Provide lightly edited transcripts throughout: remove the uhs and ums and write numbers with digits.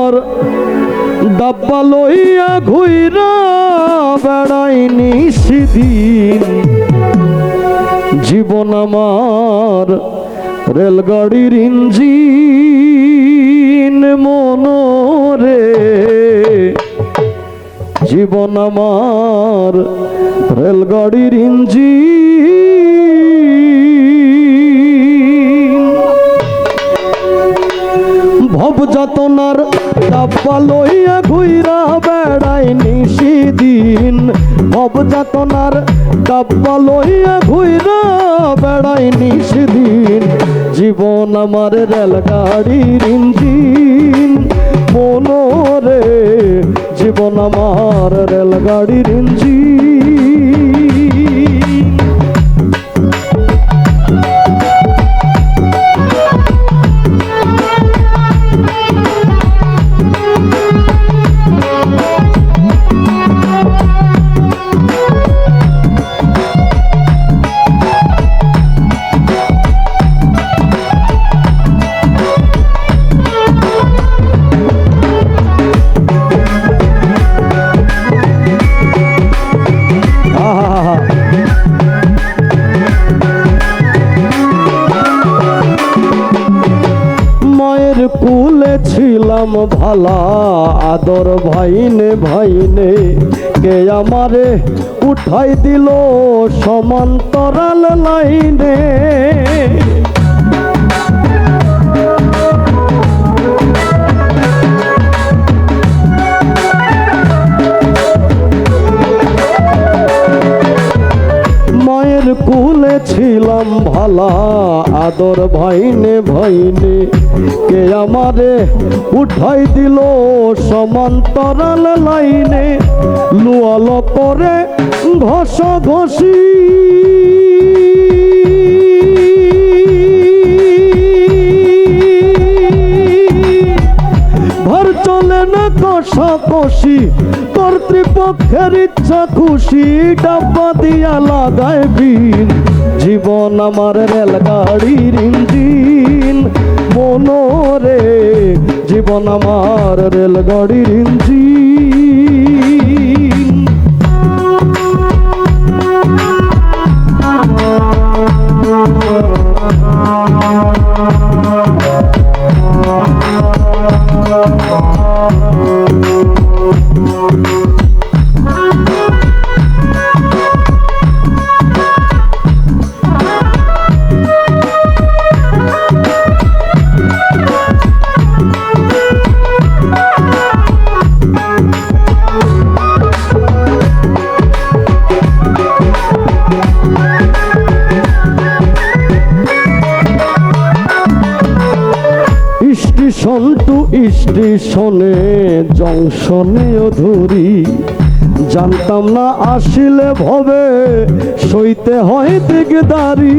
তনার ডাব্বা লইয়া ঘুইরা বেড়াই নিশিদিন। জীবন আমার রেলগাড়ির ইঞ্জিন মনরে, জীবন আমার রেলগাড়ির ইঞ্জিন। ভব যাতনার ডাব্বা লইয়া ঘুইরা বেড়াই নিশিদিন। ভব যাতনার ডাব্বা লইয়া ঘুইরা বেড়াই নিশিদিন। জীবন আমার রেলগাড়ির ইঞ্জিন মনরে, জীবন আমার রেলগাড়ির ইঞ্জিন। কুলে ছিলাম ভালা আদর ভাইনে ভাইনে, কে আমারে উঠাই দিল সমান্তরাল লাইনে। মায়ের কুলে ছিলাম ভালা আদর ভাইনে ভাইনে, কে আমারে উঠাই দিল সমান্তরাল লাইনে। লুয়ালো করে ঘষা ঘষি ঘর চলে না কষাকষি, কর্তৃপক্ষের ইচ্ছা খুশি ডাব্বা দিয়া লাগায় বিন। জীবন আমার রেলগাড়ির ইঞ্জিন মনরে, জীবন আমার রেলগাড়ির ইঞ্জিন। স্টেশন টু স্টেশনে জংশনেও ধরি, জানতাম না আসিলে ভবে সইতে হয় দিগদারি।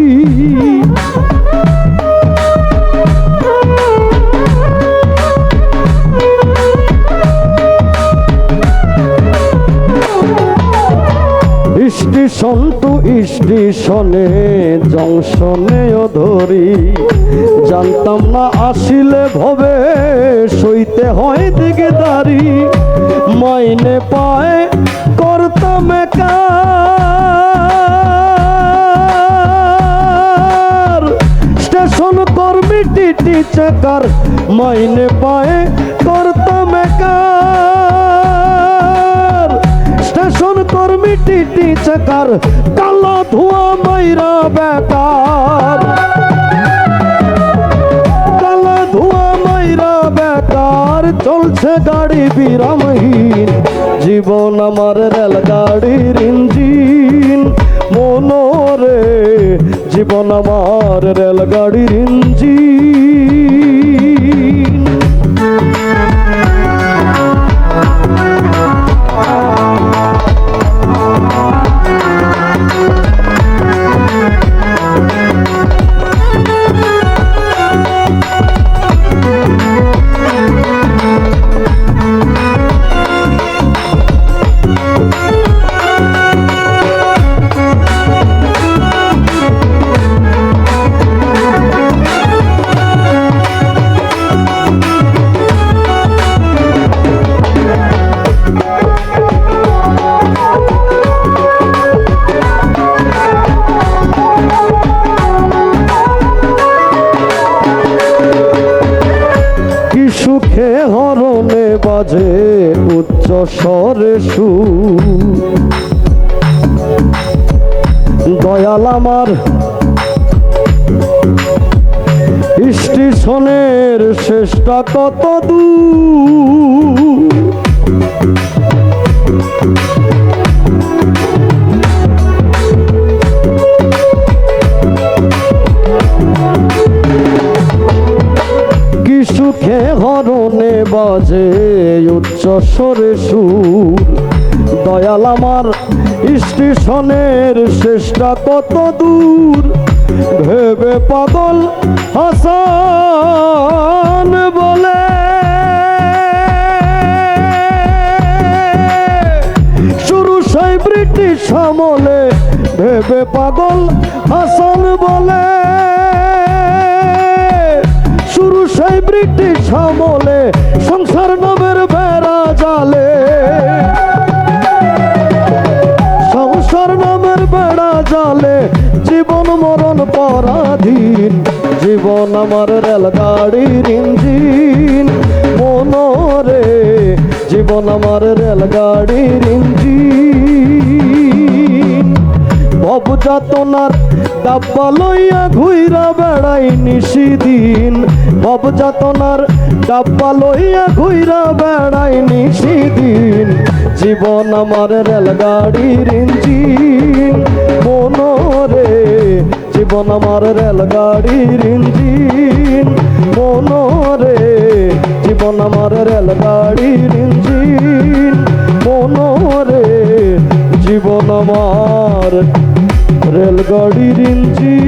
স্টেশন টু স্টেশনে জংশনেও ধরি, জানতাম না আসিলে ভবে সইতে হয় দিগদারি। মাইনে পায় করতাম একার, স্টেশন কর্মী টিটি চাকার। মাইনে পায় করতাম একার, স্টেশন কর্মী টিটি চাকার। কালো ধোয়া মাইরা বেকার, কালো ধোয়া মাইরা বেকার। চলছে গাড়ি বিরামহীন, জীবন আমার রেলগাড়ির ইঞ্জিন মনরে, জীবন আমার রেলগাড়ির ইঞ্জিন। সুখে হরণে বাজে উচ্চ স্বরে সুর। দয়াল আমার স্টেশনের শেষটা কত দূর, কি সুখে হরণে বাজে উচ্চ স্বরে সুর। দয়াল আমার স্টেশনের শেষটা কত দূর, ভেবে পাগল হাসান বলে শুরু সেই ব্রিটিশ আমলে। ভেবে পাগল হাসান বলে শুরু সেই ব্রিটিশ আমলে, সংসার নামের বেড়া জালে, সংসার নামের বেড়া জালে জীবন মরণ পরাধীন। জীবন আমার রেলগাড়ির ইঞ্জিন মনরে, জীবন আমার রেলগাড়ির ইঞ্জিন। ভব যাতনার ডাব্বা লইয়া ঘুইরা বেড়াই নিশিদিন, ভব যাতনার ডাব্বা লইয়া ঘুইরা বেড়াই নিশিদিন। জীবন আমার রেলগাড়ির ইঞ্জিন মনরে, জীবন আমার রেলগাড়ির ইঞ্জিন মনরে, জীবন আমার রেলগাড়ির ইঞ্জিন মনরে, জীবন আমার রেলগাড়ির ইঞ্জিন।